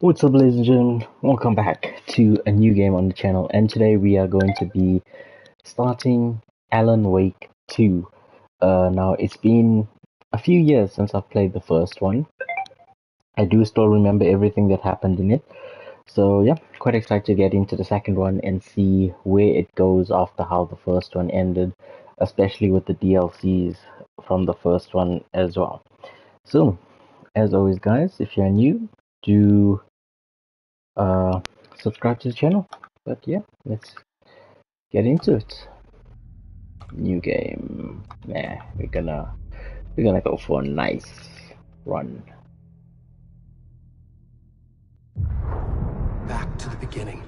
What's up, ladies and gentlemen? Welcome back to a new game on the channel, and today we are going to be starting Alan Wake 2. Now, it's been a few years since I've played the first one. I do still remember everything that happened in it. So yeah, quite excited to get into the second one and see where it goes after how the first one ended, especially with the DLCs from the first one as well. So, as always guys, if you're new, do subscribe to the channel. But yeah, let's get into it. New game. Nah, we're gonna go for a nice run. Back to the beginning.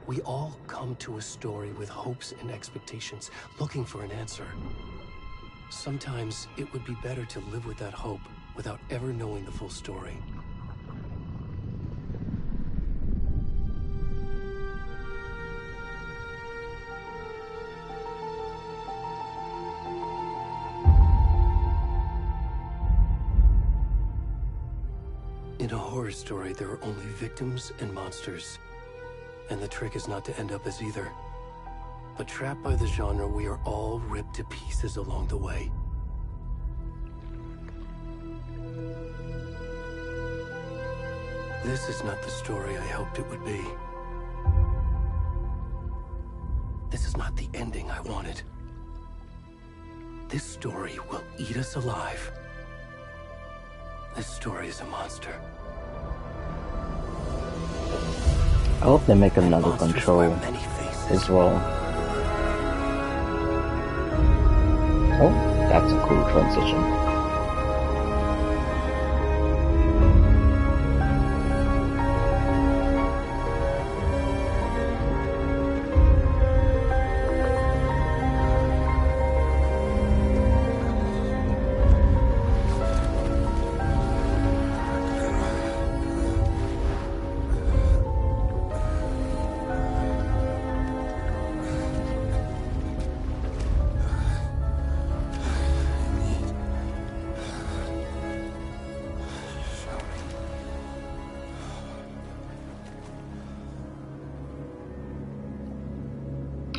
We all come to a story with hopes and expectations, looking for an answer. Sometimes it would be better to live with that hope without ever knowing the full story. In a horror story, there are only victims and monsters. And the trick is not to end up as either. But trapped by the genre, we are all ripped to pieces along the way. This is not the story I hoped it would be. This is not the ending I wanted. This story will eat us alive. This story is a monster. I hope they make another Control as well. Oh, that's a cool transition.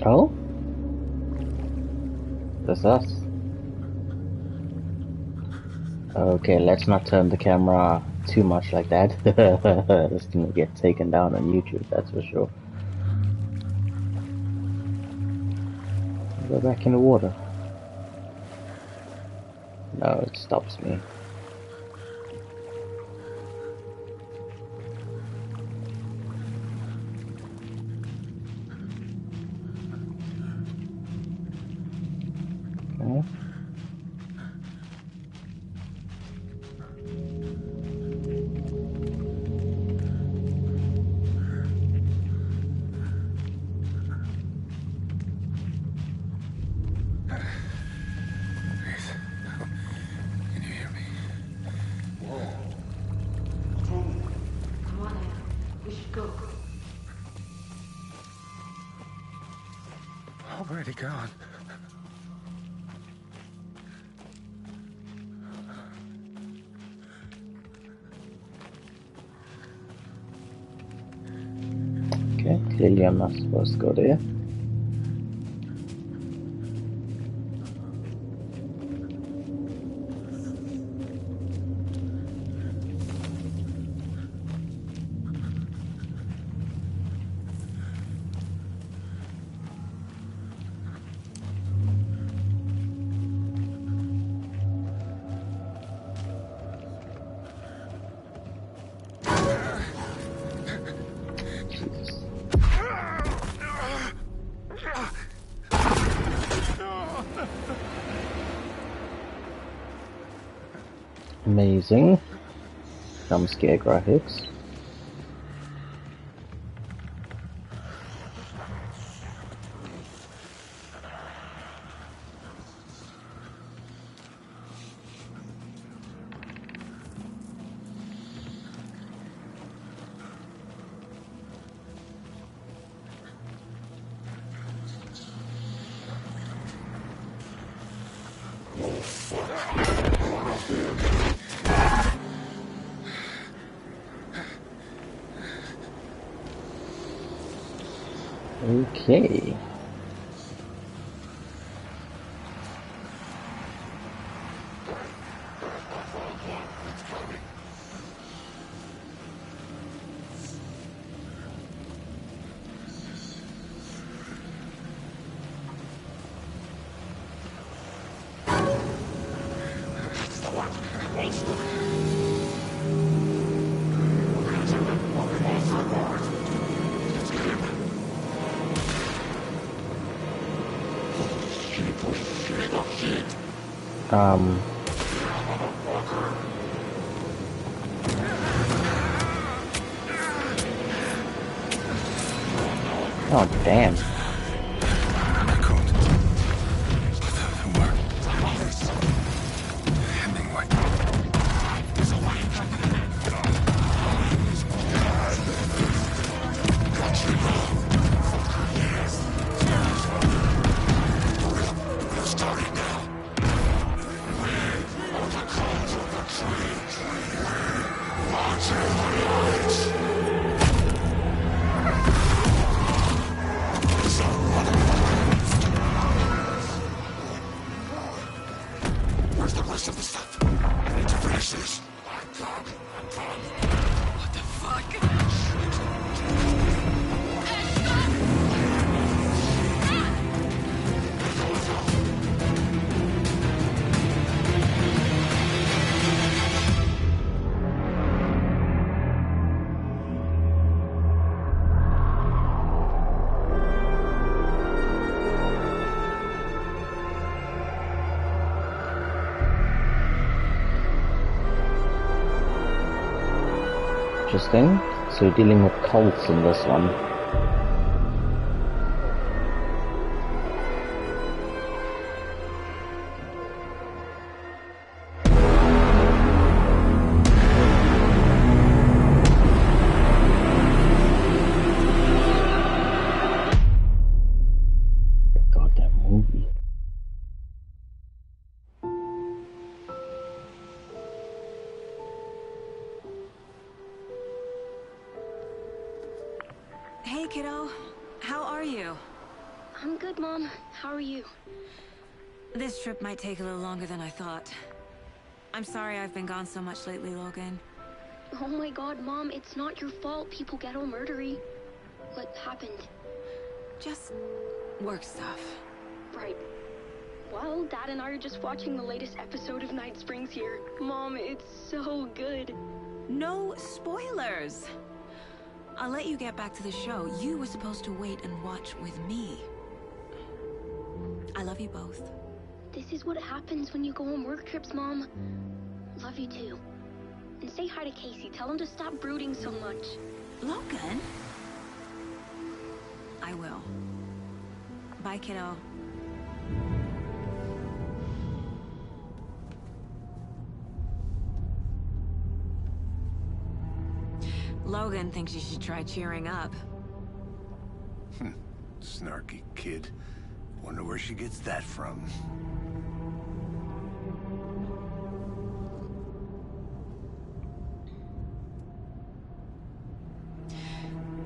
Oh? That's us. Okay, let's not turn the camera too much like that. It's gonna get taken down on YouTube, that's for sure. Go back in the water. No, it stops me. Okay. Already gone. Okay, clearly I'm not supposed to go there. Amazing. Jump scare graphics. Okay. Oh, damn. Interesting. So we're dealing with cults in this one. Goddamn movie. Hey, kiddo. How are you? I'm good, Mom. How are you? This trip might take a little longer than I thought. I'm sorry I've been gone so much lately, Logan. Oh my god, Mom, it's not your fault people get all murdery. What happened? Just work stuff. Right. Well, Dad and I are just watching the latest episode of Night Springs here. Mom, it's so good. No spoilers! I'll let you get back to the show. You were supposed to wait and watch with me. I love you both. This is what happens when you go on work trips, Mom. Love you too. And say hi to Casey. Tell him to stop brooding so much. Logan? I will. Bye, kiddo. Logan thinks you should try cheering up. Snarky kid. Wonder where she gets that from.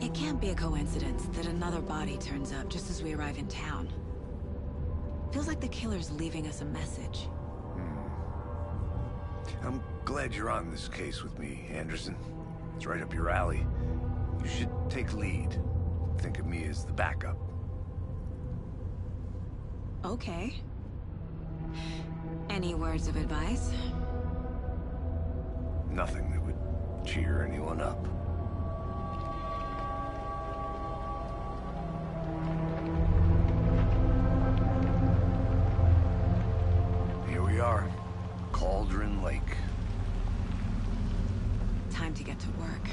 It can't be a coincidence that another body turns up just as we arrive in town. Feels like the killer's leaving us a message. I'm glad you're on this case with me, Anderson. It's right up your alley. You should take lead. Think of me as the backup. Okay. Any words of advice? Nothing that would cheer anyone up. Here we are. Cauldron Lake. Time to get to work.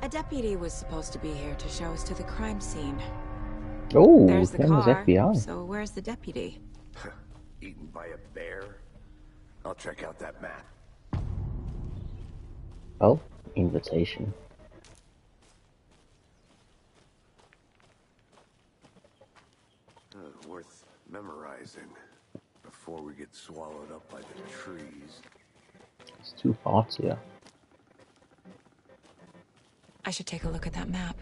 A deputy was supposed to be here to show us to the crime scene. Oh, There's the that was car. FBI. So where's the deputy? Eaten by a bear? I'll check out that map. Oh, invitation. Worth Memorizing before we get swallowed up by the trees. There's two parts here. I should take a look at that map.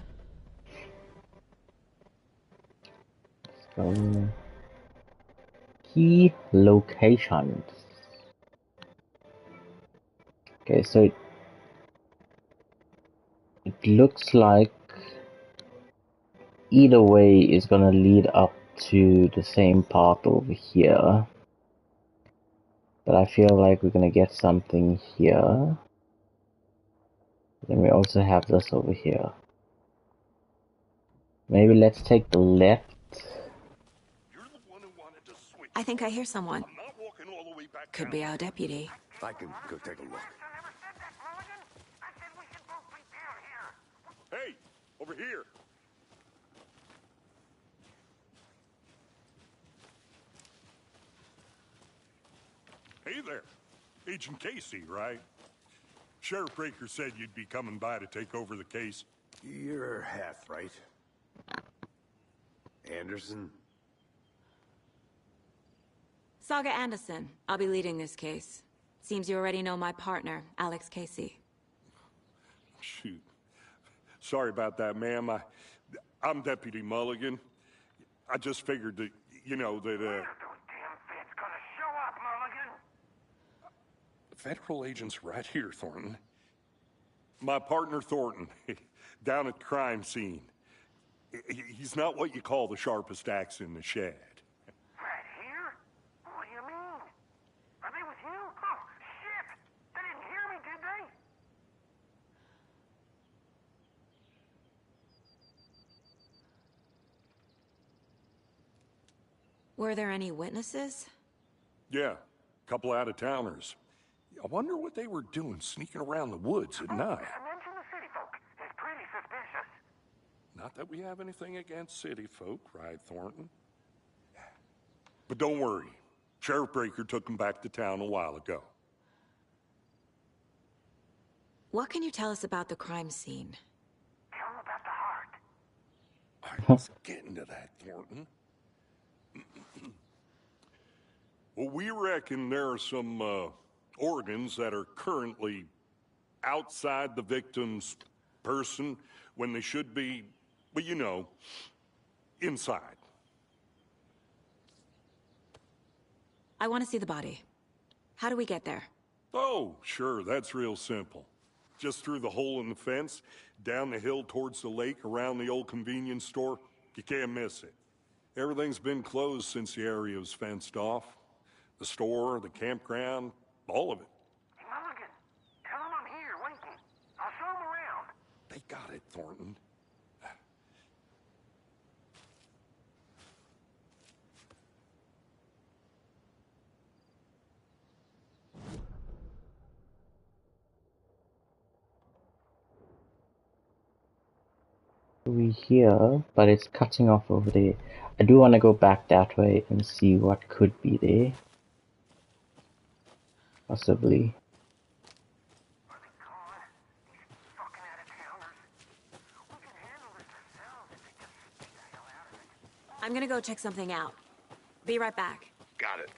Key locations. Okay, so it looks like either way is gonna lead up to the same path over here. But I feel like we're gonna get something here. Then we also have this over here. Maybe let's take the left. You're the one who wanted to switch. I think I hear someone. I'm not walking all the way back Could down. be our deputy. I can go take a look. Hey, over here. Hey there. Agent Casey, right? Sheriff Breaker said you'd be coming by to take over the case. You're Heth, right? Anderson? Saga Anderson. I'll be leading this case. Seems you already know my partner, Alex Casey. Shoot. Sorry about that, ma'am. I'm Deputy Mulligan. I just figured that, you know, that, Federal agent's right here, Thornton. My partner, Thornton, down at the crime scene. He's not what you call the sharpest axe in the shed. Right here? What do you mean? Are they with you? Oh, shit! They didn't hear me, did they? Were there any witnesses? Yeah, a couple out-of-towners. I wonder what they were doing sneaking around the woods at night. Mention the city folk. It's pretty suspicious. Not that we have anything against city folk, right, Thornton? But don't worry. Sheriff Breaker took them back to town a while ago. What can you tell us about the crime scene? Tell them about the heart. All right, let's get into that, Thornton. Well, we reckon there are some organs that are currently outside the victim's person when they should be, well, you know, inside. I want to see the body. How do we get there? Oh, sure, that's real simple. Just through the hole in the fence, down the hill towards the lake, around the old convenience store. You can't miss it. Everything's been closed since the area was fenced off. The store, the campground, all of it. Hey, Mulligan, tell them I'm here, waiting. I'll show them around. They got it, Thornton. We here, but it's cutting off over there. I do want to go back that way and see what could be there. Possibly. Are they gone? These fucking out-of-towners. We can handle this ourselves if they just stay the hell out of it. I'm gonna go check something out. Be right back. Got it.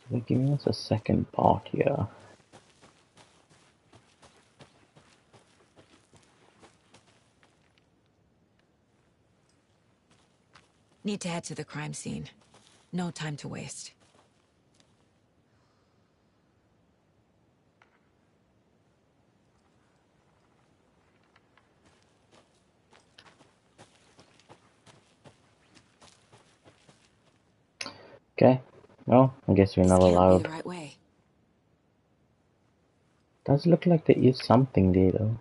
They're giving us a second part here. Need to head to the crime scene. No time to waste. Okay. Well, I guess we're not This can't be allowed. the right way. Does look like there is something there though.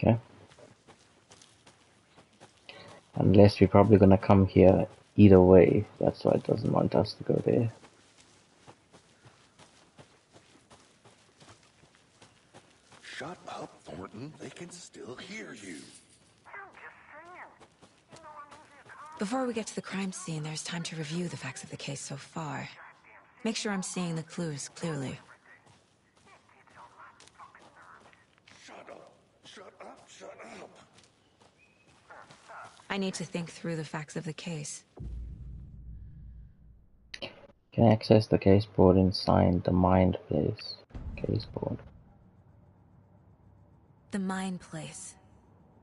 Okay. Unless we're probably gonna come here either way. That's why it doesn't want us to go there. Shut up, Thornton. They can still hear you. I'm just saying. You know I'm usually a cop. Before we get to the crime scene, there's time to review the facts of the case so far. Make sure I'm seeing the clues clearly. Shut up, shut up. I need to think through the facts of the case. Can access the case board inside the mind place. Case board. The Mind Place.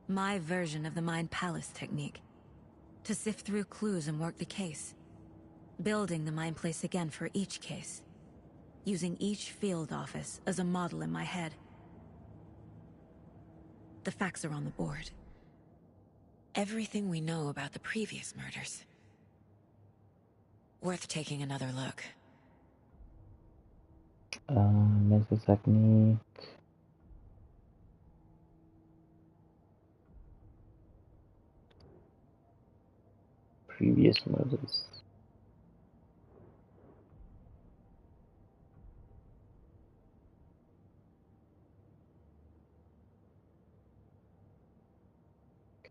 My version of the Mind Palace technique. To sift through clues and work the case. Building the Mind Place again for each case. Using each field office as a model in my head. The facts are on the board. Everything we know about the previous murders. Worth taking another look. Mental technique. Previous murders.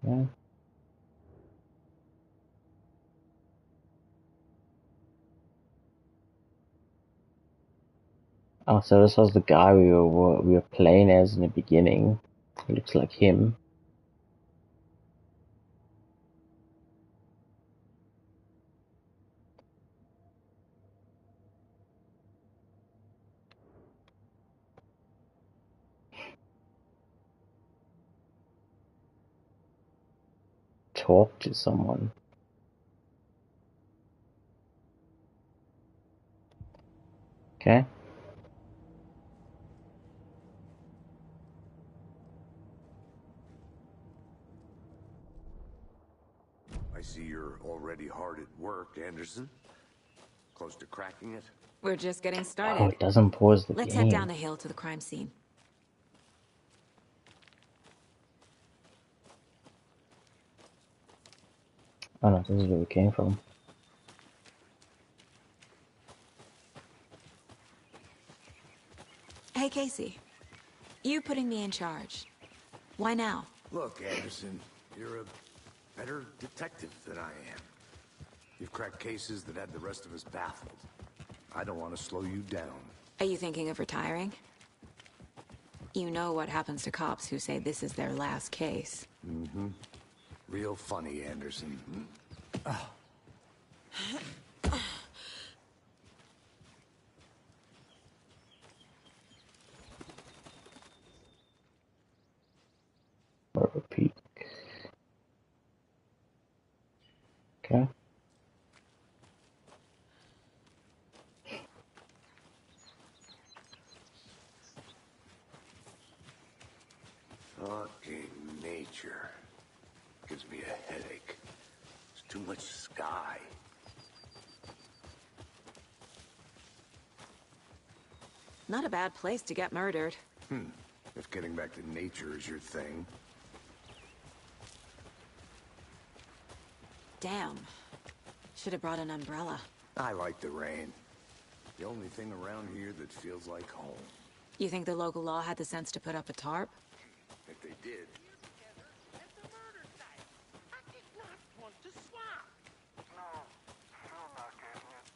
Okay. Oh, so this was the guy we were playing as in the beginning. It looks like him. Talk to someone. Okay. I see you're already hard at work, Anderson. Close to cracking it? We're just getting Oh, started. it doesn't pause the Let's game. head down the hill to the crime scene. Oh no, this is where we came from. Hey, Casey. You putting me in charge. Why now? Look, Anderson, you're a better detective than I am. You've cracked cases that had the rest of us baffled. I don't want to slow you down. Are you thinking of retiring? You know what happens to cops who say this is their last case. Mm-hmm. Real funny, Anderson. More of a peek. Okay. Fucking nature. Gives me a headache. There's too much sky. Not a bad place to get murdered. If getting back to nature is your thing. Damn. Should have brought an umbrella. I like the rain. The only thing around here that feels like home. You think the local law had the sense to put up a tarp? If they did. At the murder site. I did not want to swap. No, still not getting it.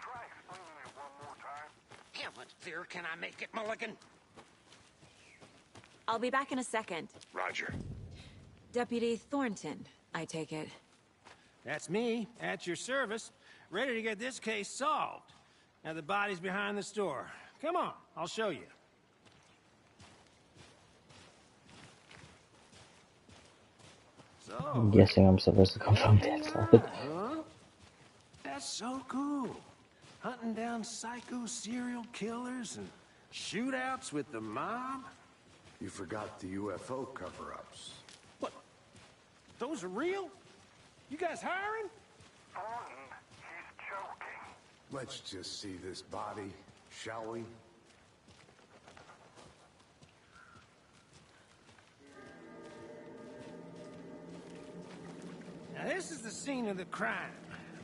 Try explaining it one more time. How much clearer can I make it, Mulligan? I'll be back in a second. Roger. Deputy Thornton, I take it. That's me, at your service, ready to get this case solved. Now the body's behind the store. Come on, I'll show you. So, I'm guessing I'm supposed to come from that side. huh? That's so cool. Hunting down psycho serial killers and shootouts with the mob. You forgot the UFO cover-ups. What? Those are real? You guys hiring? Thornton, he's joking. Let's just see this body, shall we? Now this is the scene of the crime.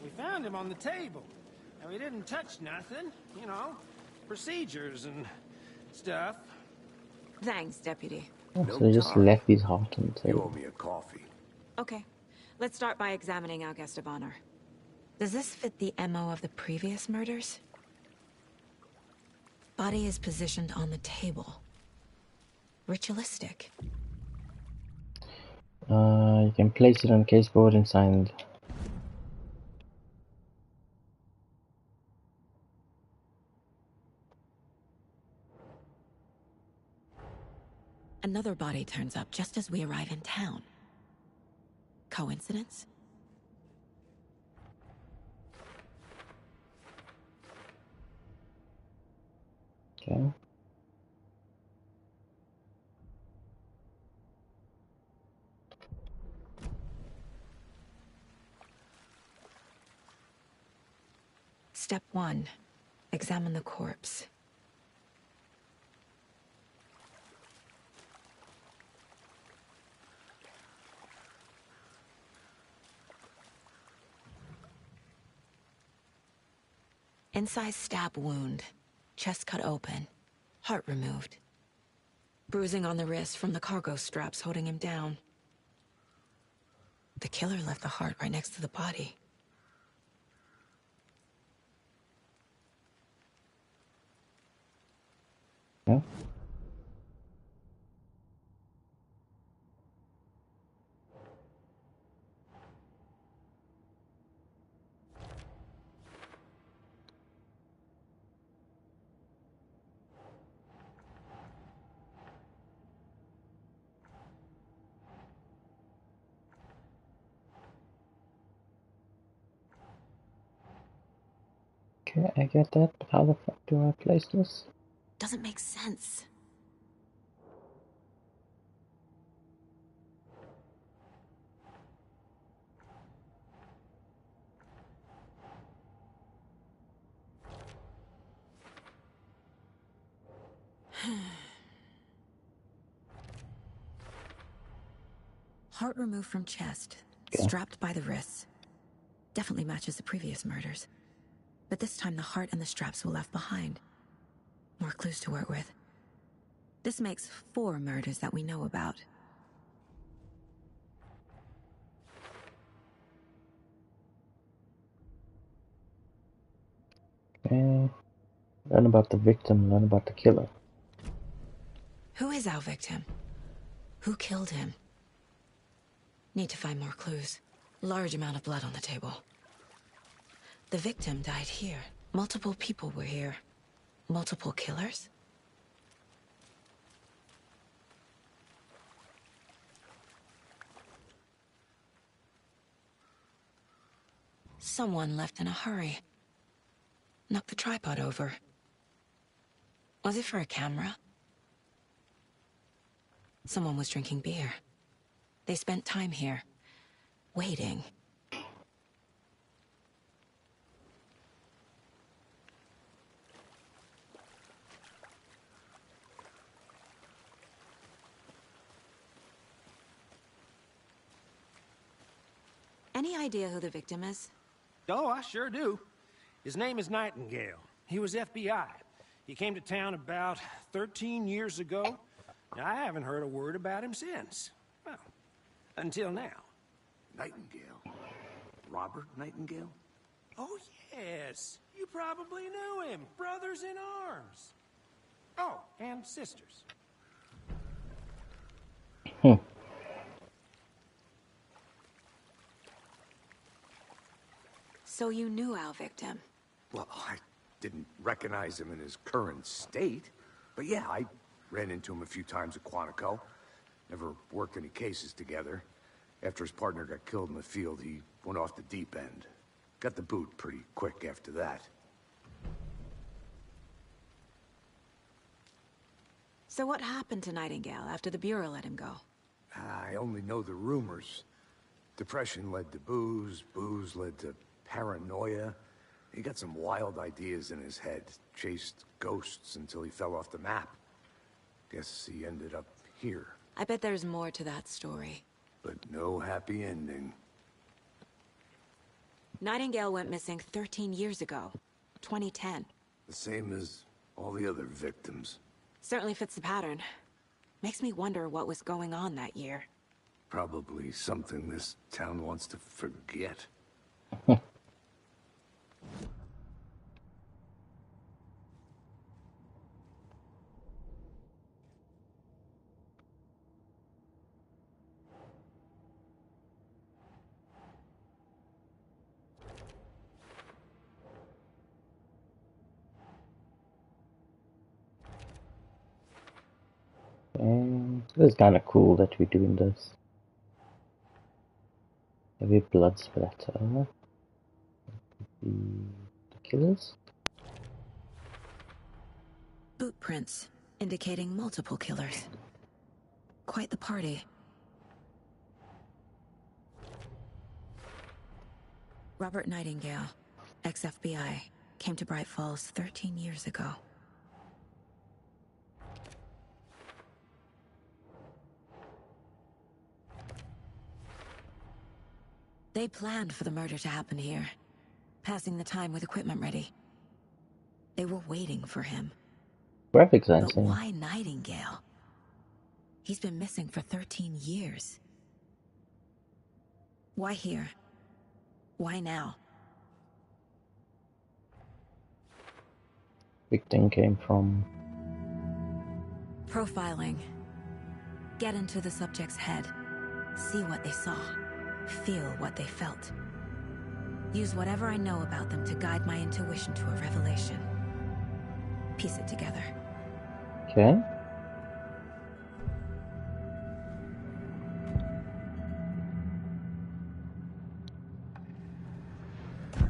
We found him on the table. And we didn't touch nothing, you know, procedures and stuff. Thanks, Deputy. Oh, so they just left his heart on the You owe table. me a coffee. Okay. Let's start by examining our guest of honor. Does this fit the MO of the previous murders? Body is positioned on the table. Ritualistic. You can place it on caseboard and sign it. Another body turns up just as we arrive in town. Coincidence? Okay. Step 1. Examine the corpse. Incised stab wound. Chest cut open. Heart removed. Bruising on the wrist from the cargo straps holding him down. The killer left the heart right next to the body. Yeah. Okay, I get that, but how the fuck do I place this? Doesn't make sense. Heart removed from chest, Okay. strapped by the wrists. Definitely matches the previous murders. But this time the heart and the straps were left behind. More clues to work with. This makes 4 murders that we know about. Okay. Learn about the victim, learn about the killer. Who is our victim? Who killed him? Need to find more clues. Large amount of blood on the table. The victim died here. Multiple people were here. Multiple killers? Someone left in a hurry. Knocked the tripod over. Was it for a camera? Someone was drinking beer. They spent time here, waiting. Any idea who the victim is? Oh, I sure do. His name is Nightingale. He was FBI. He came to town about 13 years ago. I haven't heard a word about him since. Well, until now. Nightingale? Robert Nightingale? Oh, yes. You probably knew him. Brothers in arms. Oh, and sisters. So you knew our victim? Well, I didn't recognize him in his current state. But yeah, I ran into him a few times at Quantico. Never worked any cases together. After his partner got killed in the field, he went off the deep end. Got the boot pretty quick after that. So what happened to Nightingale after the Bureau let him go? I only know the rumors. Depression led to booze, booze led to paranoia. He got some wild ideas in his head, chased ghosts until he fell off the map. Guess he ended up here. I bet there's more to that story. But no happy ending. Nightingale went missing 13 years ago, 2010. The same as all the other victims. Certainly fits the pattern. Makes me wonder what was going on that year. Probably something this town wants to forget. It's kind of cool that we're doing this. Heavy blood splatter. The killers? Boot prints, indicating multiple killers. Quite the party. Robert Nightingale, ex-FBI, came to Bright Falls 13 years ago. They planned for the murder to happen here, passing the time with equipment ready. They were waiting for him. Graphics are But insane. why Nightingale? He's been missing for 13 years. Why here? Why now? Victim came from... Profiling. Get into the subject's head. See what they saw. Feel what they felt. Use whatever I know about them to guide my intuition to a revelation. Piece it together. Okay.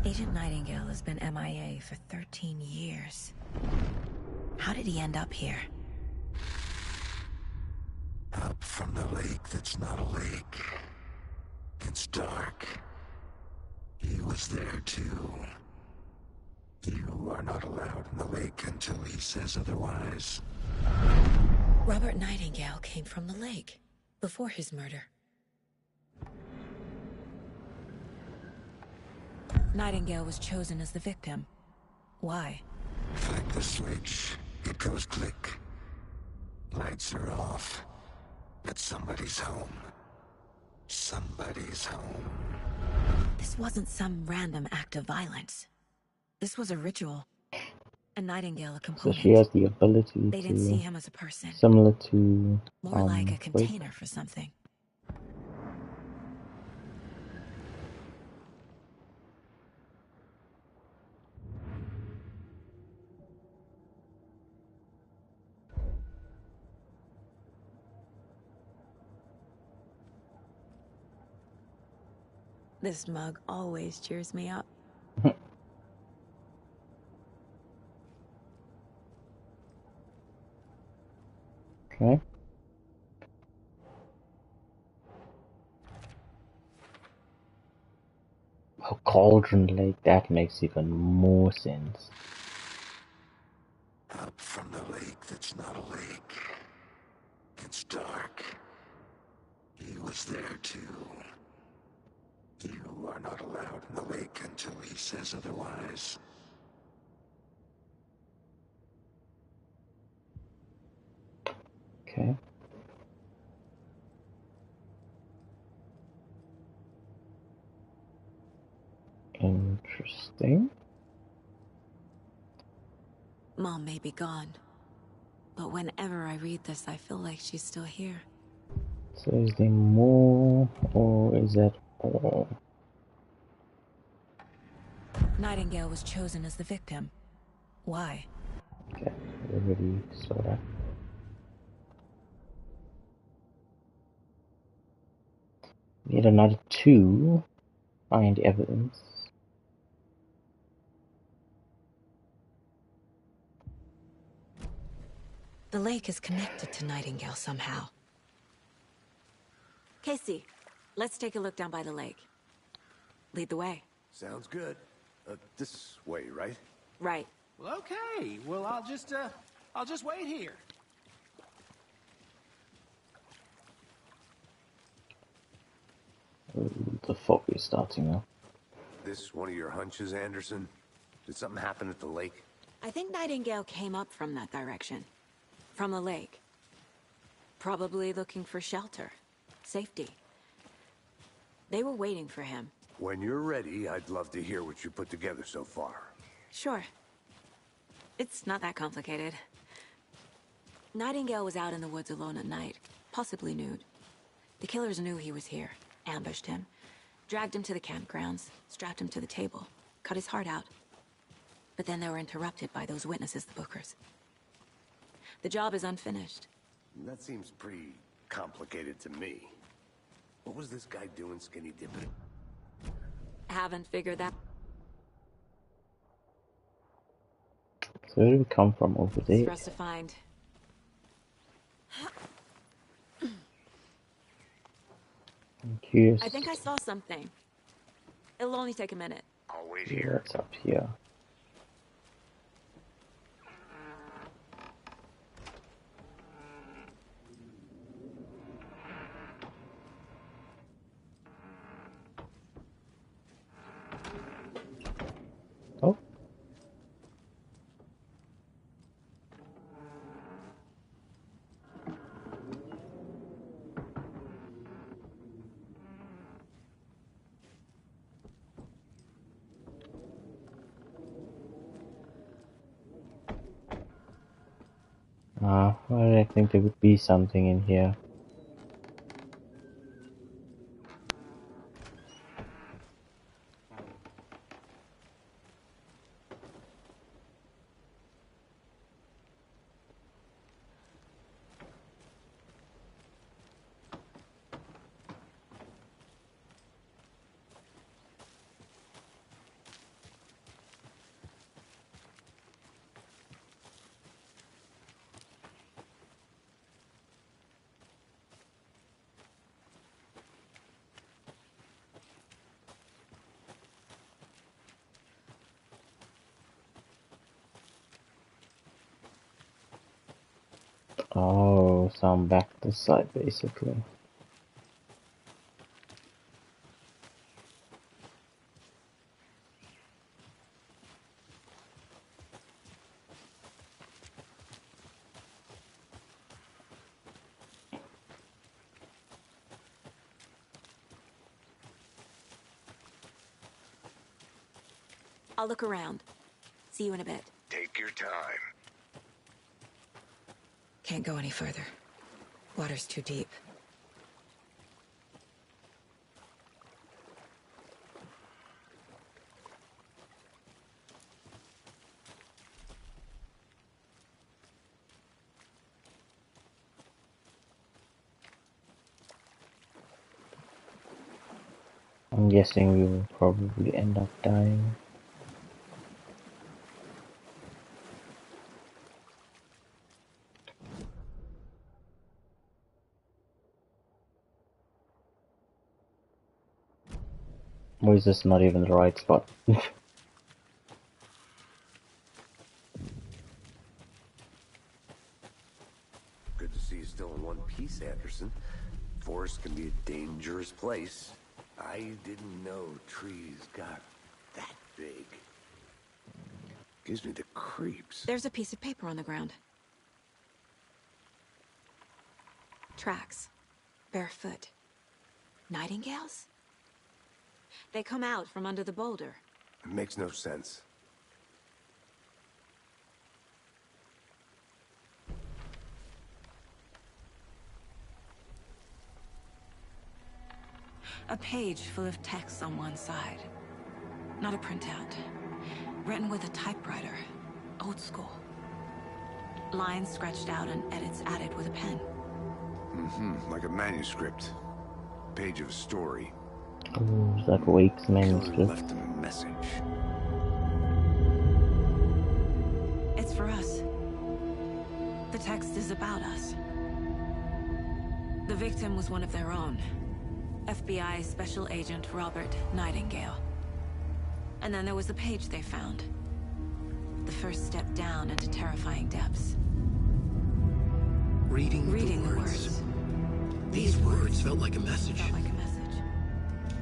Agent Nightingale has been MIA for 13 years. How did he end up here? Up from the lake that's not a lake. It's dark. He was there too. You are not allowed in the lake until he says otherwise. Robert Nightingale came from the lake, before his murder. Nightingale was chosen as the victim. Why? Flick the switch. It goes click. Lights are off. But somebody's home. Somebody's home. This wasn't some random act of violence. This was a ritual. And Nightingale a So component. she has the ability They didn't see to... him as a person. Similar to... More like a Wake. container for something. This mug always cheers me up. Okay. A cauldron lake, that makes even more sense. Up from the lake that's not a lake. It's dark. He was there too. You are not allowed in the lake until he says otherwise. Okay. Interesting. Mom may be gone. But whenever I read this, I feel like she's still here. So is there more, or is that all? Nightingale was chosen as the victim. Why? Okay, I already saw that. Need another 2. Find evidence. The lake is connected to Nightingale somehow. Casey, let's take a look down by the lake. Lead the way. Sounds good. This way, right? Right. Well, okay. Well, I'll just wait here. The fog is starting now. This one of your hunches, Anderson? Did something happen at the lake? I think Nightingale came up from that direction. From the lake. Probably looking for shelter. Safety. They were waiting for him. When you're ready, I'd love to hear what you put together so far. Sure. It's not that complicated. Nightingale was out in the woods alone at night, possibly nude. The killers knew he was here, ambushed him, dragged him to the campgrounds, strapped him to the table, cut his heart out. But then they were interrupted by those witnesses, the Bookers. The job is unfinished. That seems pretty complicated to me. What was this guy doing skinny dipping? Haven't figured that. So where did we come from over It's there? for us to find. I'm curious. I think I saw something. It'll only take a minute. I'll wait See here. what's up here. Oh. Why did I think there would be something in here? Oh, so I'm back this side basically. I'll look around. See you in a bit. Take your time. Can't go any further. Water's too deep. I'm guessing we will probably end up dying. Or is this not even the right spot? Good to see you still in one piece, Anderson. Forest can be a dangerous place. I didn't know trees got that big. Gives me the creeps. There's a piece of paper on the ground. Tracks. Barefoot. Nightingales? They come out from under the boulder. It makes no sense. A page full of text on one side. Not a printout. Written with a typewriter. Old school. Lines scratched out and edits added with a pen. Like a manuscript. Page of a story. Oh, is that Wake's Killer manuscript? left him a message. It's for us. The text is about us. The victim was one of their own. FBI Special Agent Robert Nightingale. And then there was the page they found. The first step down into terrifying depths. Reading the words. These words felt like a message. Felt like a message.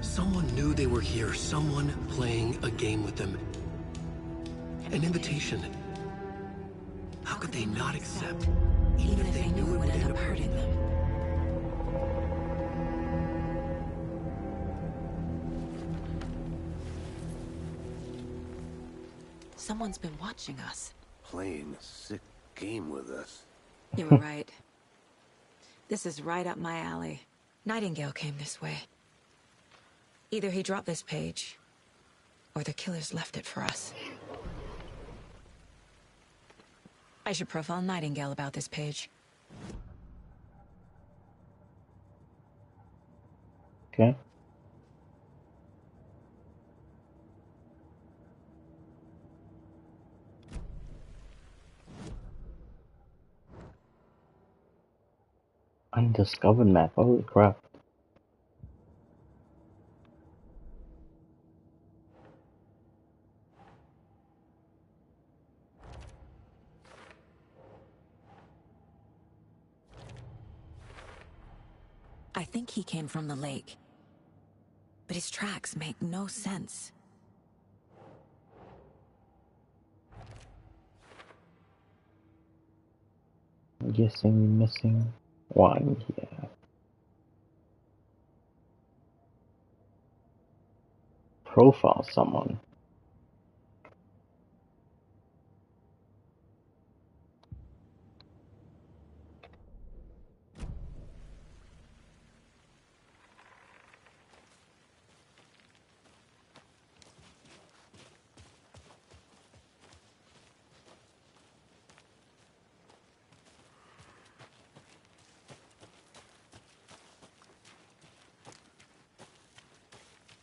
Someone knew they were here, someone playing a game with them. An invitation. How could they not accept, even if they knew it would end up hurting them? Someone's been watching us. Playing a sick game with us. You were right. This is right up my alley. Nightingale came this way. Either he dropped this page, or the killers left it for us. I should profile Nightingale about this page. Okay. Undiscovered map, holy crap. I think he came from the lake. But his tracks make no sense. I'm guessing we're missing one here. Profile someone.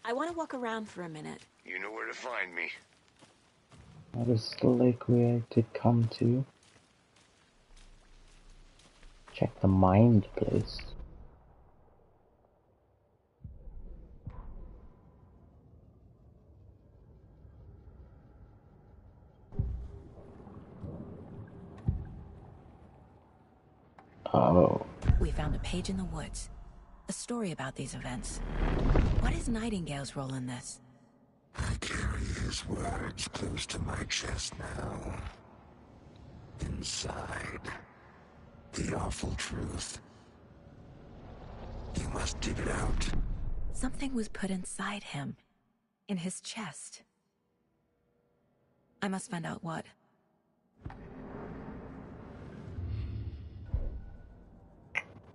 I want to walk around for a minute. You know where to find me. That is the lake we did come to. Check the mind place. Oh. We found a page in the woods. A story about these events. What is Nightingale's role in this? I carry his words close to my chest now. Inside, the awful truth. You must dig it out. Something was put inside him. In his chest. I must find out what.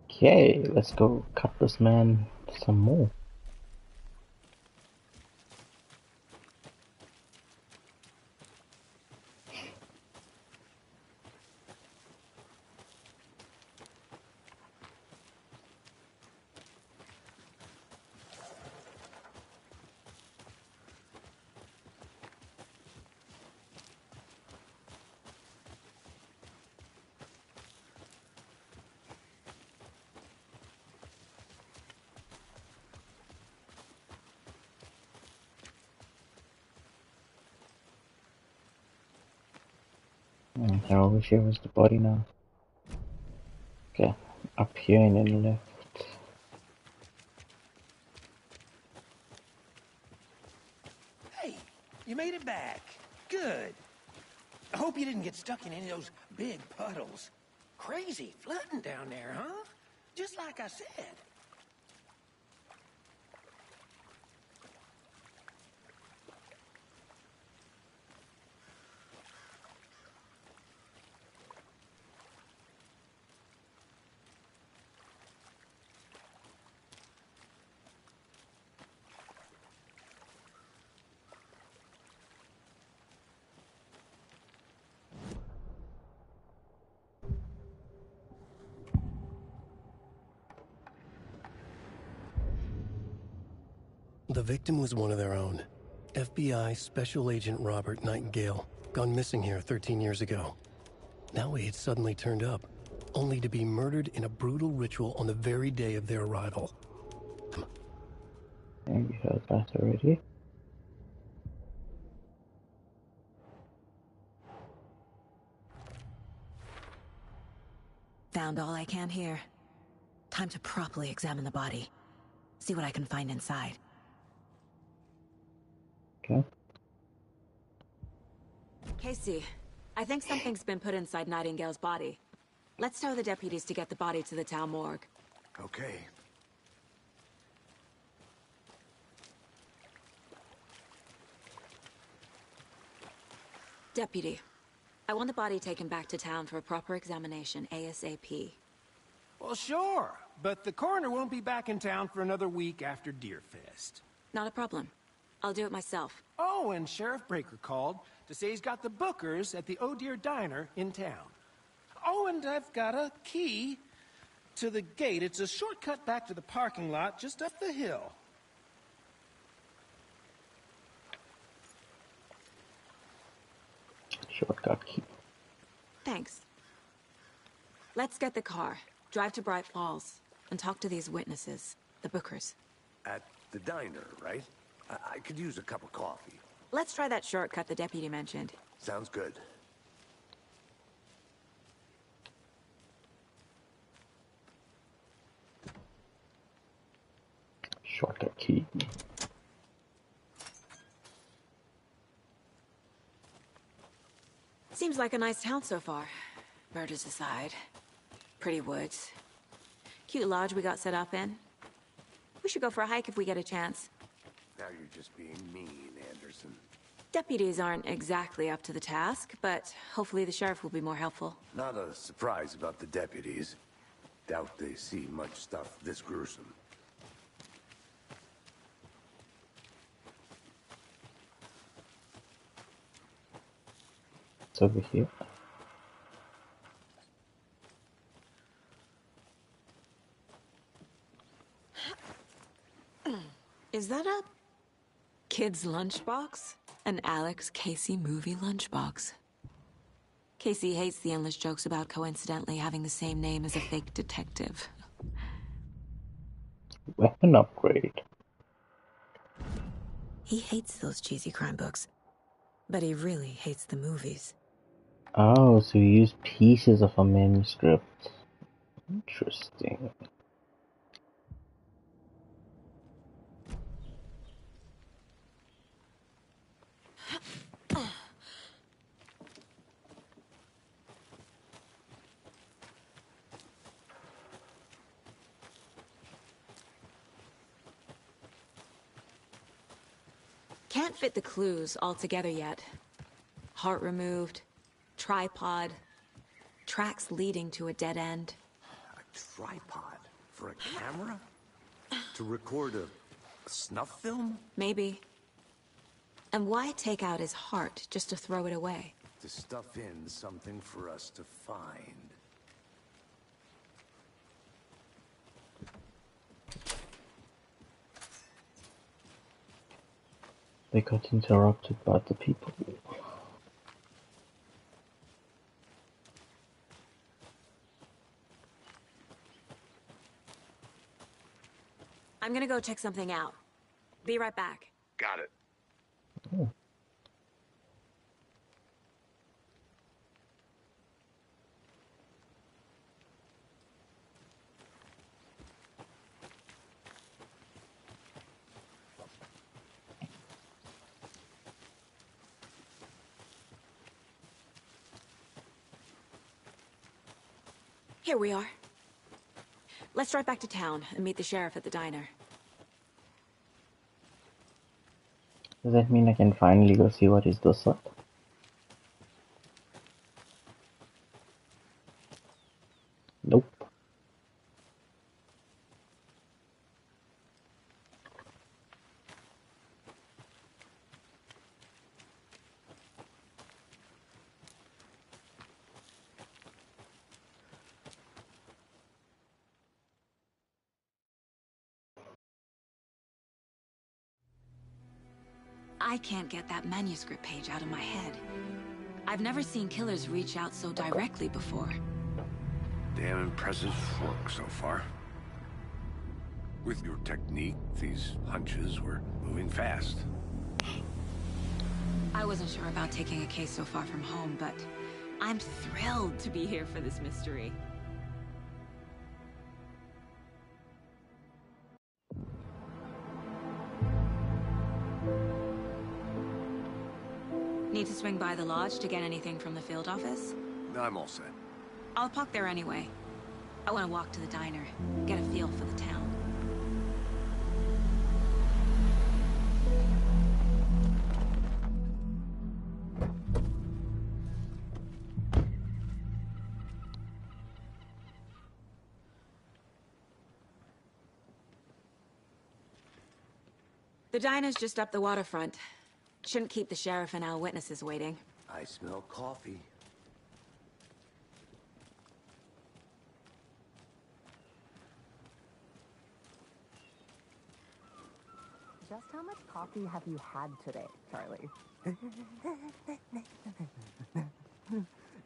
Okay, let's go cut this man some more. I wish it was the body now. Okay, up here and then left. Hey, you made it back. Good. I hope you didn't get stuck in any of those big puddles. Crazy flooding down there, huh? Just like I said. The victim was one of their own. FBI Special Agent Robert Nightingale, gone missing here 13 years ago. Now he had suddenly turned up, only to be murdered in a brutal ritual on the very day of their arrival. And we heard that already. Found all I can here. Time to properly examine the body. See what I can find inside. Okay. Casey, I think something's been put inside Nightingale's body. Let's tell the deputies to get the body to the town morgue. Okay. Deputy, I want the body taken back to town for a proper examination ASAP. Well, sure, but the coroner won't be back in town for another week after Deerfest. Not a problem. I'll do it myself. Oh, and Sheriff Breaker called to say he's got the bookers at the Oh Dear Diner in town. Oh, and I've got a key to the gate. It's a shortcut back to the parking lot just up the hill. Shortcut key. Thanks. Let's get the car, drive to Bright Falls, and talk to these witnesses, the Bookers. At the diner, right? I could use a cup of coffee. Let's try that shortcut the deputy mentioned. Sounds good. Shortcut key. Seems like a nice town so far. Murders aside. Pretty woods. Cute lodge we got set up in. We should go for a hike if we get a chance. Now you're just being mean, Anderson. Deputies aren't exactly up to the task, but hopefully the sheriff will be more helpful. Not a surprise about the deputies. Doubt they see much stuff this gruesome. It's over here. Is that a kid's lunchbox? An Alex Casey movie lunchbox. Casey hates the endless jokes about coincidentally having the same name as a fake detective. Weapon upgrade. He hates those cheesy crime books, but he really hates the movies. Oh, so you use pieces of a manuscript. Interesting. Can't fit the clues all together yet. Heart removed, tripod, tracks leading to a dead end. A tripod? For a camera? To record a snuff film? Maybe. And why take out his heart just to throw it away? To stuff in something for us to find. They got interrupted by the people. I'm gonna go check something out. Be right back. Got it. Oh. Here we are. Let's drive back to town and meet the sheriff at the diner. Does that mean I can finally go see what is this up? Nope. I can't get that manuscript page out of my head. I've never seen killers reach out so directly before. Damn impressive work so far. With your technique, these hunches were moving fast. I wasn't sure about taking a case so far from home, but I'm thrilled to be here for this mystery. Need to swing by the lodge to get anything from the field office? I'm all set. I'll park there anyway. I want to walk to the diner, get a feel for the town. The diner's just up the waterfront. Shouldn't keep the sheriff and our witnesses waiting. I smell coffee. Just how much coffee have you had today, Charlie?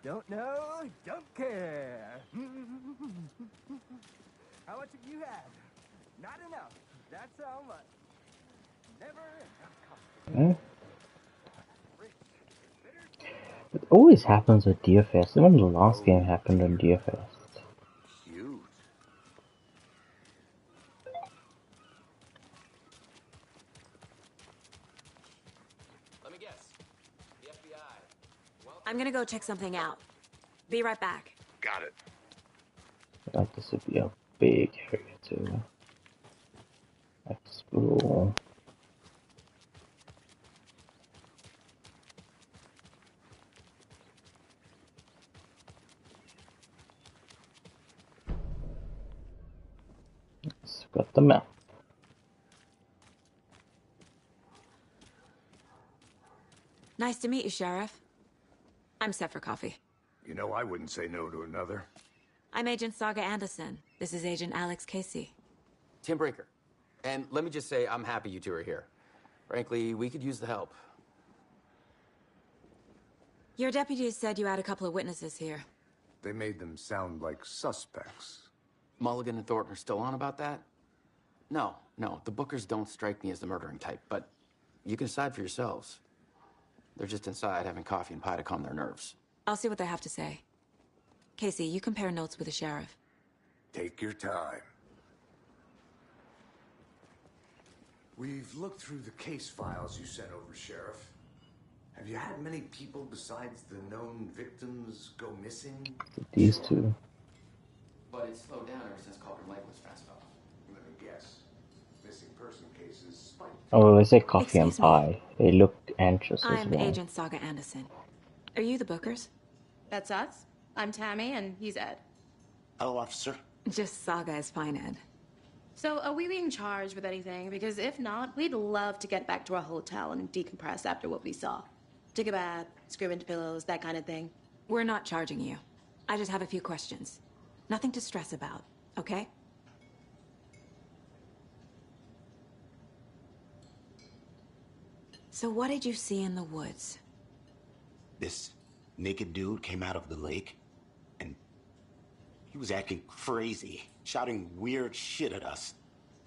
Don't know, don't care. How much have you had? Not enough. That's how much. Never enough coffee. It always happens with DFS. Even the last game happened on DFS. Cute. Let me guess. The FBI. Well, I'm gonna go check something out. Be right back. Got it. Like this would be a big area to explore. Let's got the map. Nice to meet you, Sheriff. I'm set for coffee. You know, I wouldn't say no to another. I'm Agent Saga Anderson. This is Agent Alex Casey. Tim Brinker. And let me just say, I'm happy you two are here. Frankly, we could use the help. Your deputies said you had a couple of witnesses here. They made them sound like suspects. Mulligan and Thornton are still on about that? No, the Bookers don't strike me as the murdering type, but you can decide for yourselves. They're just inside having coffee and pie to calm their nerves. I'll see what they have to say. Casey, you compare notes with the sheriff. Take your time. We've looked through the case files you sent over, Sheriff. Have you had many people besides the known victims go missing? These two. But it's slowed down ever since Cauldron Lake was fenced off. Let me guess. Missing person cases spiked. Oh, they say coffee Excuse and me. pie. They looked anxious as I'm well. Agent Saga Anderson. Are you the Bookers? That's us. I'm Tammy, and he's Ed. Hello, officer. Just Saga is fine, Ed. So, are we being charged with anything? Because if not, we'd love to get back to our hotel and decompress after what we saw. Take a bath, scream into pillows, that kind of thing. We're not charging you. I just have a few questions. Nothing to stress about, okay? So what did you see in the woods? This naked dude came out of the lake, and he was acting crazy, shouting weird shit at us.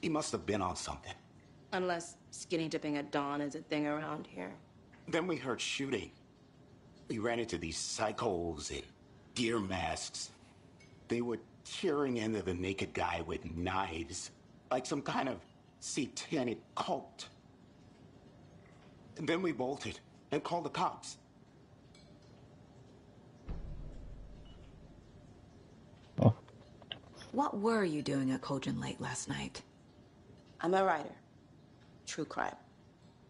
He must have been on something. Unless skinny dipping at dawn is a thing around here. Then we heard shooting. We ran into these psychos in deer masks. They were tearing into the naked guy with knives, like some kind of satanic cult. And then we bolted and called the cops. What were you doing at Cauldron Lake last night? I'm a writer. True crime.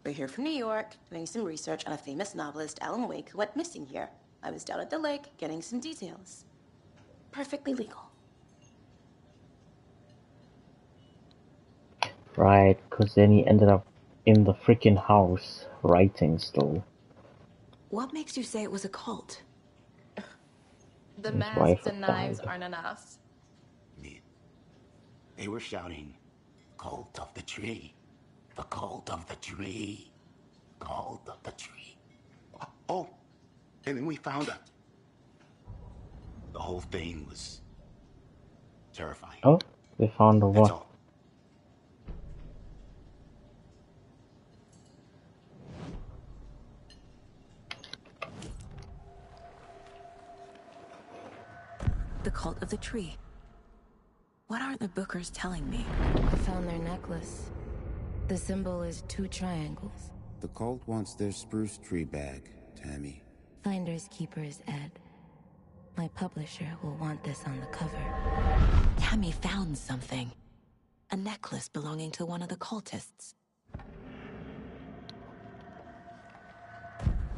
We're here from New York, doing some research on a famous novelist, Alan Wake, who went missing here. I was down at the lake, getting some details. Perfectly legal. Right, because then he ended up in the freaking house writing still. What makes you say it was a cult? The His wife masks and knives died. aren't enough. They were shouting, "Cult of the tree, the cult of the tree, cult of the tree." Oh, and then we found it. The whole thing was terrifying. Oh, they found a That's what? all. The cult of the tree. What are the Bookers telling me? I found their necklace. The symbol is 2 triangles. The cult wants their spruce tree back, Tammy. Finders keepers, Ed. My publisher will want this on the cover. Tammy found something. A necklace belonging to one of the cultists.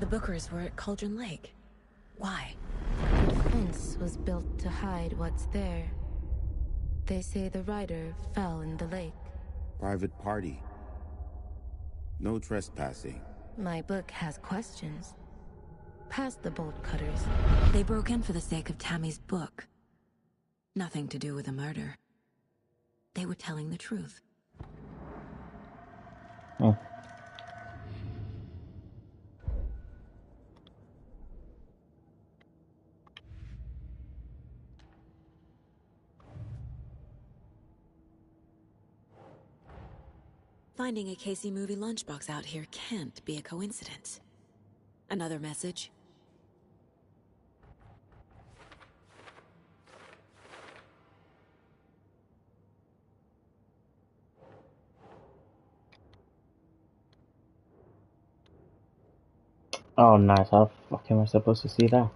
The Bookers were at Cauldron Lake. Why? The fence was built to hide what's there. They say the writer fell in the lake. Private party. No trespassing. My book has questions. Past the bolt cutters. They broke in for the sake of Tammy's book. Nothing to do with a murder. They were telling the truth. Hmm. Finding a Casey movie lunchbox out here can't be a coincidence. Another message? Oh, nice. How the fuck am I supposed to see that?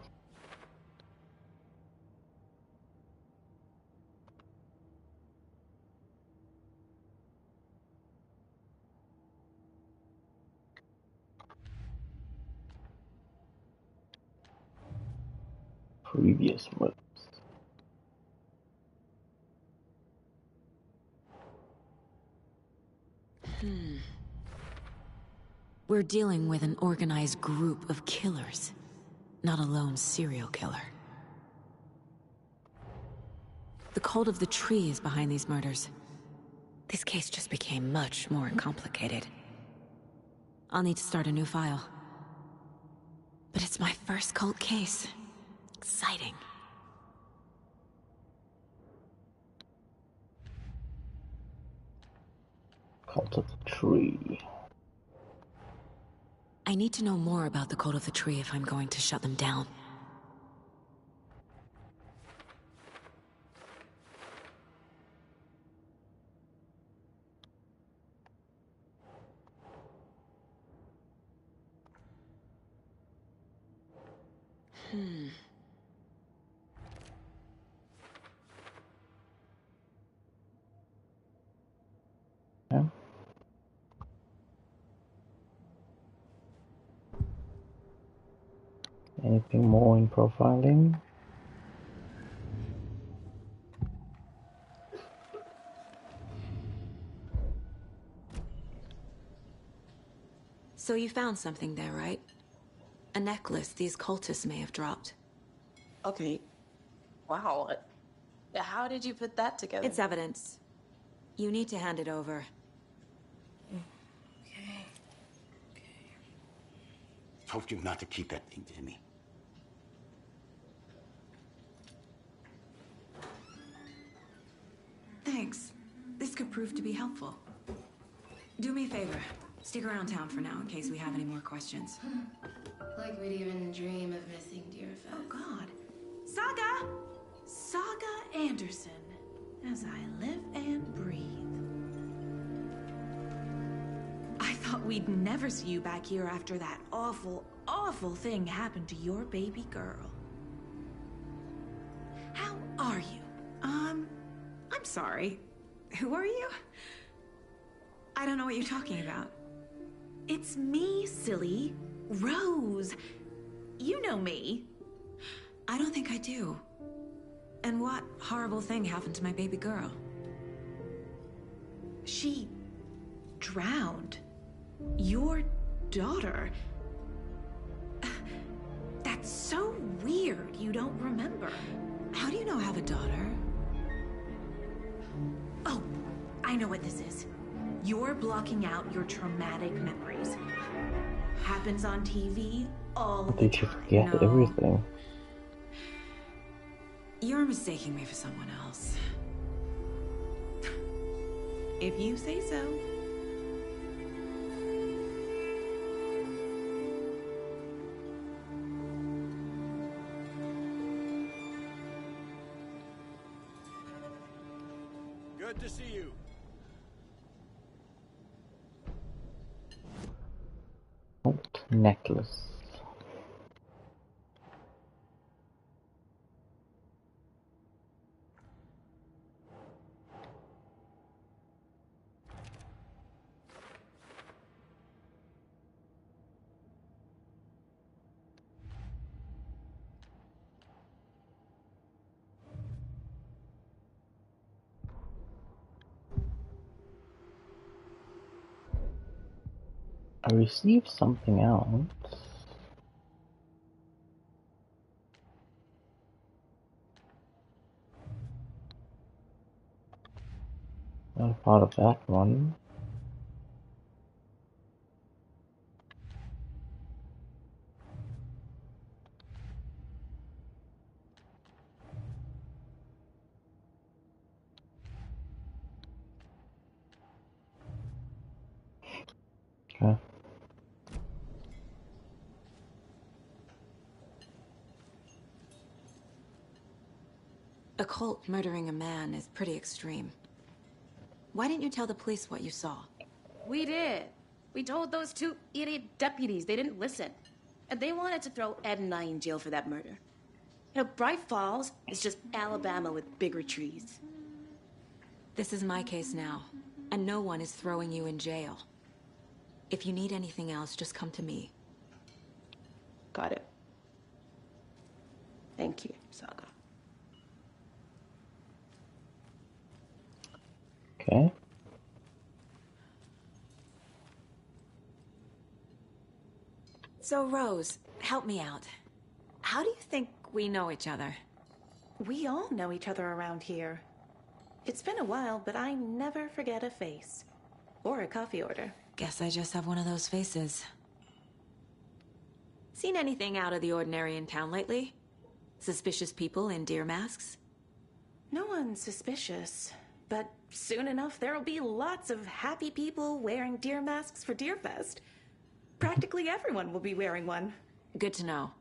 Previous murders. We're dealing with an organized group of killers, not a lone serial killer. The cult of the tree is behind these murders. This case just became much more complicated. I'll need to start a new file. But it's my first cult case. Exciting. Cult of the Tree. I need to know more about the cult of the tree if I'm going to shut them down. Yeah. Anything more in profiling? So you found something there, right? A necklace these cultists may have dropped. Okay. Wow. How did you put that together? It's evidence. You need to hand it over. Okay. Told you not to keep that thing to me. Thanks. This could prove to be helpful. Do me a favor. Stick around town for now in case we have any more questions. Like we'd even dream of missing dear Fez. Oh, God. Saga! Saga Anderson. As I live and breathe. I thought we'd never see you back here after that awful, awful thing happened to your baby girl. How are you? I'm sorry. Who are you? I don't know what you're talking about. It's me, silly. Rose. You know me. I don't think I do. And what horrible thing happened to my baby girl? She drowned. Your daughter. That's so weird you don't remember. How do you know I have a daughter? Oh, I know what this is. You're blocking out your traumatic memories. Happens on TV all the Did you time. forget everything? You're mistaking me for someone else. If you say so. Good to see you. Gold necklace. I received something else. Not a part of that one. A cult murdering a man is pretty extreme. Why didn't you tell the police what you saw? We did. We told those two idiot deputies. They didn't listen. And they wanted to throw Ed and I in jail for that murder. You know, Bright Falls is just Alabama with bigger trees. This is my case now, and no one is throwing you in jail. If you need anything else, just come to me. Got it. Thank you, Saga. Okay. So, Rose, help me out. How do you think we know each other? We all know each other around here. It's been a while, but I never forget a face. Or a coffee order. Guess I just have one of those faces. Seen anything out of the ordinary in town lately? Suspicious people in deer masks? No one's suspicious. But soon enough, there'll be lots of happy people wearing deer masks for Deerfest. Practically everyone will be wearing one. Good to know.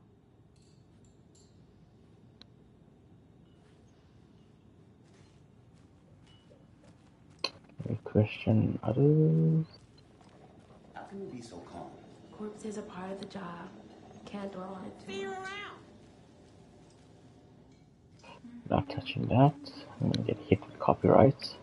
Any question others? How can you be so calm? Corpses are part of the job. Can't dwell on it too much. Not touching that. I'm gonna get hit with copyrights.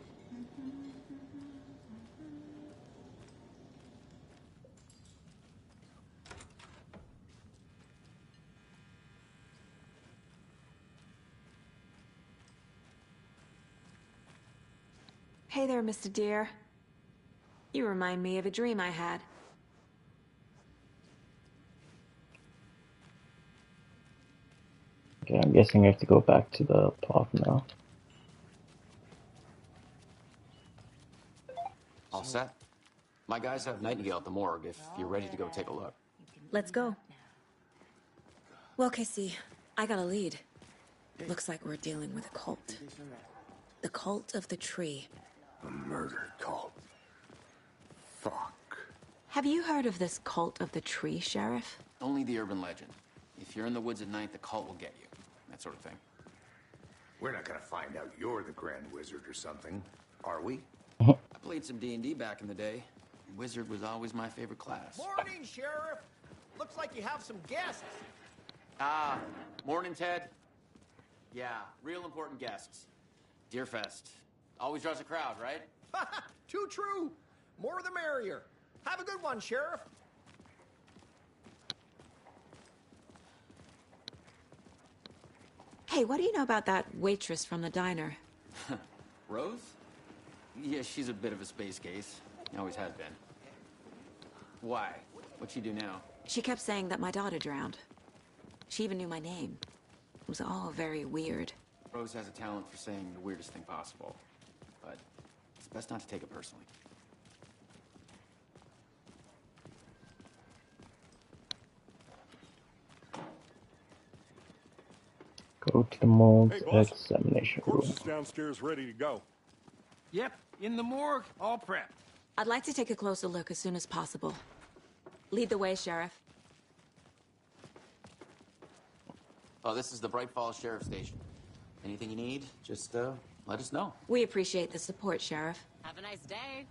Hey there, Mr. Deer. You remind me of a dream I had. Okay, I'm guessing I have to go back to the plot now. All set? My guys have Nightingale at the morgue if you're ready to go take a look. Let's go. Well, Casey, I got a lead. Looks like we're dealing with a cult. The cult of the tree. A murder cult. Fuck. Have you heard of this cult of the tree, Sheriff? Only the urban legend. If you're in the woods at night, the cult will get you. That sort of thing. We're not gonna find out you're the Grand Wizard or something, are we? I played some D&D back in the day. Wizard was always my favorite class. Morning, Sheriff. Looks like you have some guests. Ah, morning, Ted. Yeah, real important guests. Deerfest. Always draws a crowd, right? Too true. More the merrier. Have a good one, Sheriff. Hey, what do you know about that waitress from the diner? Rose? Yeah, she's a bit of a space case. Always has been. Why? What'd she do now? She kept saying that my daughter drowned. She even knew my name. It was all very weird. Rose has a talent for saying the weirdest thing possible. But it's best not to take it personally. Go to the morgue Hey, boss. examination room. Corpse is downstairs ready to go. Yep, in the morgue, all prepped. I'd like to take a closer look as soon as possible. Lead the way, Sheriff. Oh, this is the Bright Falls Sheriff Station. Anything you need, just let us know. We appreciate the support, Sheriff. Have a nice day.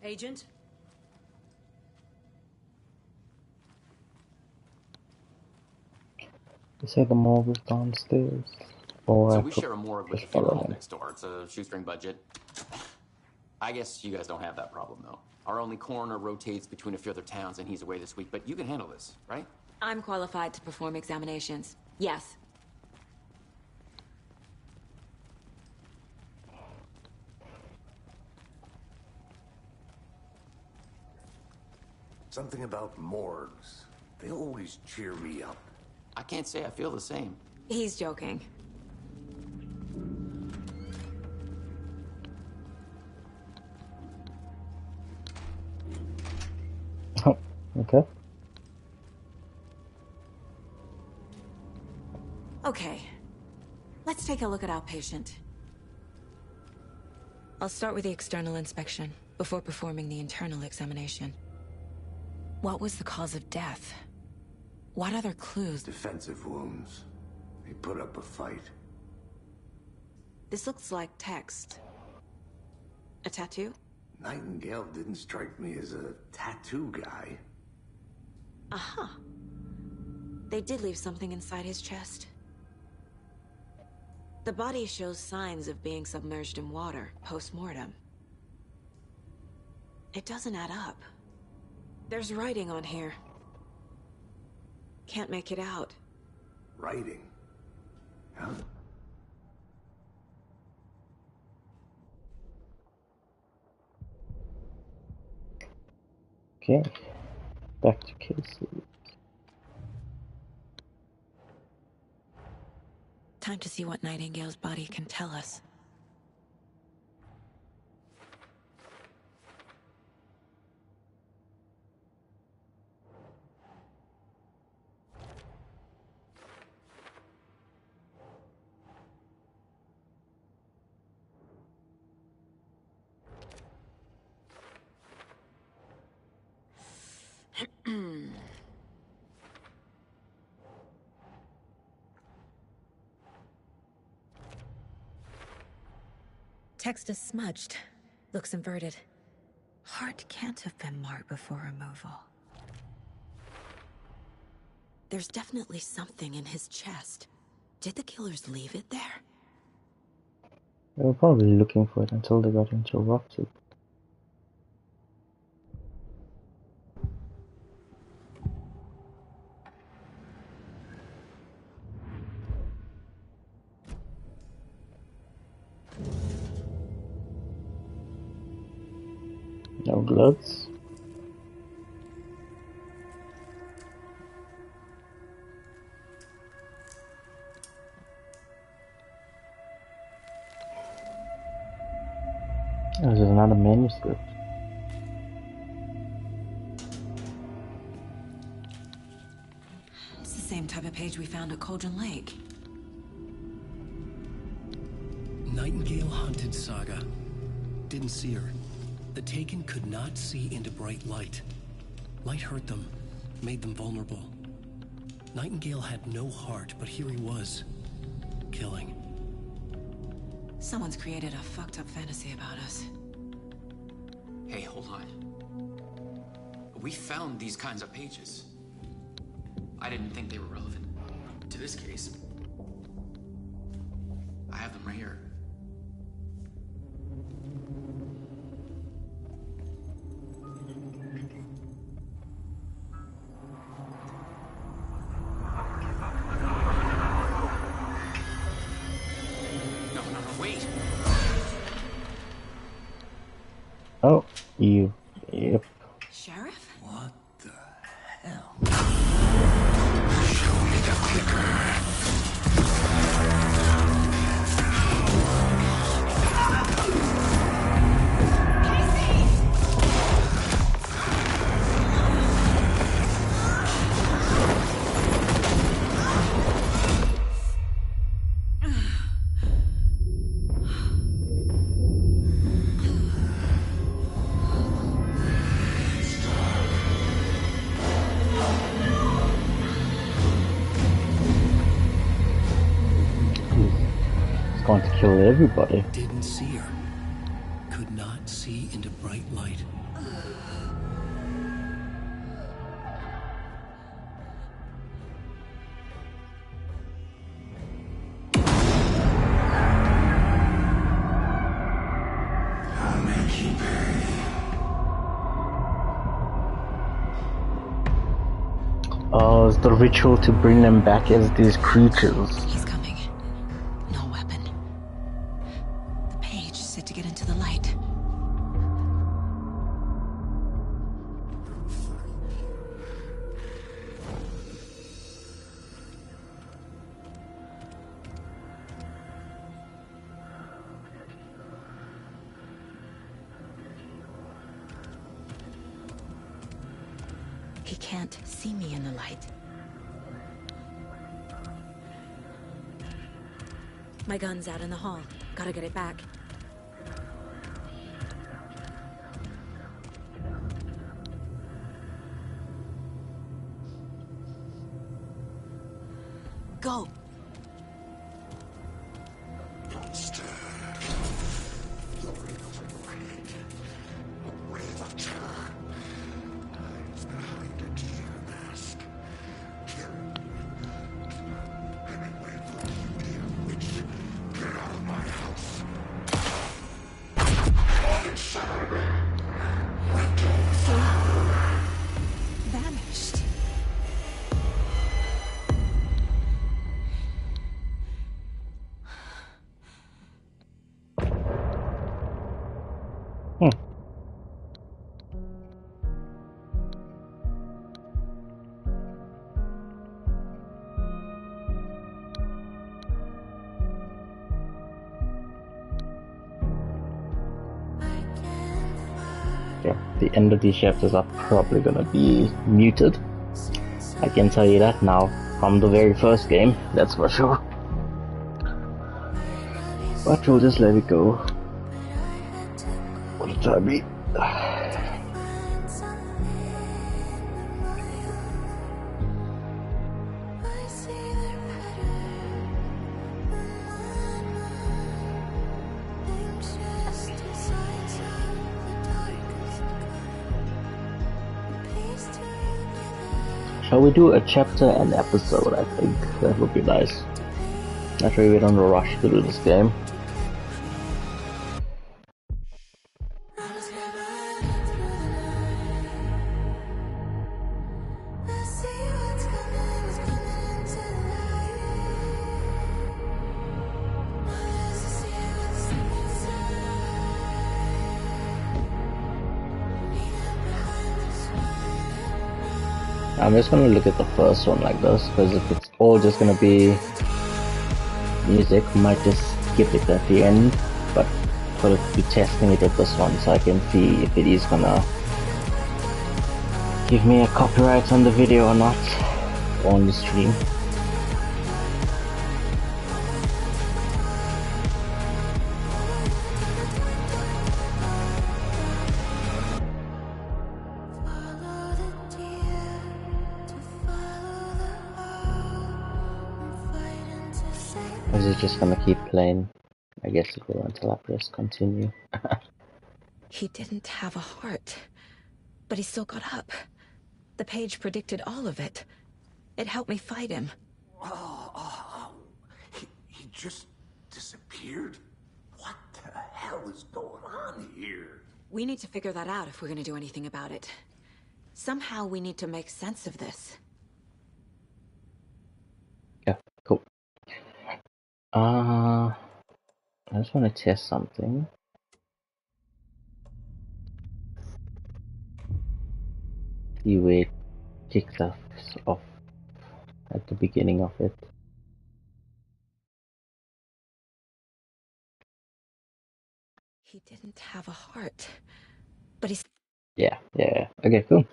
Agent? They say the morgue is downstairs. Or So I we could share a morgue with the just follow funeral home them. next door. It's a shoestring budget. I guess you guys don't have that problem, though. Our only coroner rotates between a few other towns, and he's away this week. But you can handle this, right? I'm qualified to perform examinations. Yes. Something about morgues. They always cheer me up. I can't say I feel the same. He's joking. Oh, okay. Okay. Let's take a look at our patient. I'll start with the external inspection before performing the internal examination. What was the cause of death? What other clues? Defensive wounds. He put up a fight. This looks like text. A tattoo? Nightingale didn't strike me as a tattoo guy. Uh-huh. They did leave something inside his chest. The body shows signs of being submerged in water, post-mortem. It doesn't add up. There's writing on here. Can't make it out. Writing? Huh? Okay, back to cases. Time to see what Nightingale's body can tell us. Text is smudged. Looks inverted. Heart can't have been marked before removal. There's definitely something in his chest. Did the killers leave it there? They were probably looking for it until they got interrupted. No gloves. There's another manuscript. It's the same type of page we found at Cauldron Lake. Nightingale hunted Saga. Didn't see her. The Taken could not see into bright light. Light hurt them, made them vulnerable. Nightingale had no heart, but here he was, killing. Someone's created a fucked up fantasy about us. Hey, hold on. We found these kinds of pages. I didn't think they were relevant to this case. I have them right here. Wait. Oh, you. Yep. Sheriff? What the hell? Show me the clicker. Going to kill everybody. Didn't see her. Could not see into bright light. I'll make you pay. Oh, it's the ritual to bring them back as these creatures. He's coming. No weapon. The page said to get into the light. He can't see me in the light. My gun's out in the hall. Gotta get it back. Go. the end of these chapters are probably gonna be muted. I can tell you that now, from the very first game, that's for sure. But we'll just let it go for the time being. Shall we do a chapter and episode? I think that would be nice. Not sure we don't rush to do this game. I'm just gonna look at the first one like this, because if it's all just gonna be music, I might just skip it at the end, but I'll be testing it at this one so I can see if it is gonna give me a copyright on the video or not, or on the stream. Is it just gonna keep playing? I guess it will until I press continue. He didn't have a heart, but he still got up. The page predicted all of it. It helped me fight him. He just disappeared? What the hell is going on here? We need to figure that out if we're gonna do anything about it. Somehow we need to make sense of this. Yeah, cool. I just want to test something. See where it kicks us off at the beginning of it. He didn't have a heart, but he's... Yeah. Okay, cool.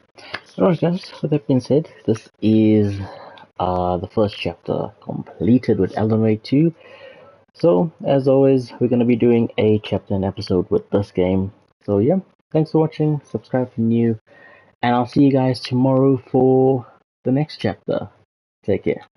Alright guys, with that being said, this is the first chapter completed with Alan Wake 2. So, as always, we're going to be doing a chapter and episode with this game. So yeah, thanks for watching, subscribe if you're new, and I'll see you guys tomorrow for the next chapter. Take care.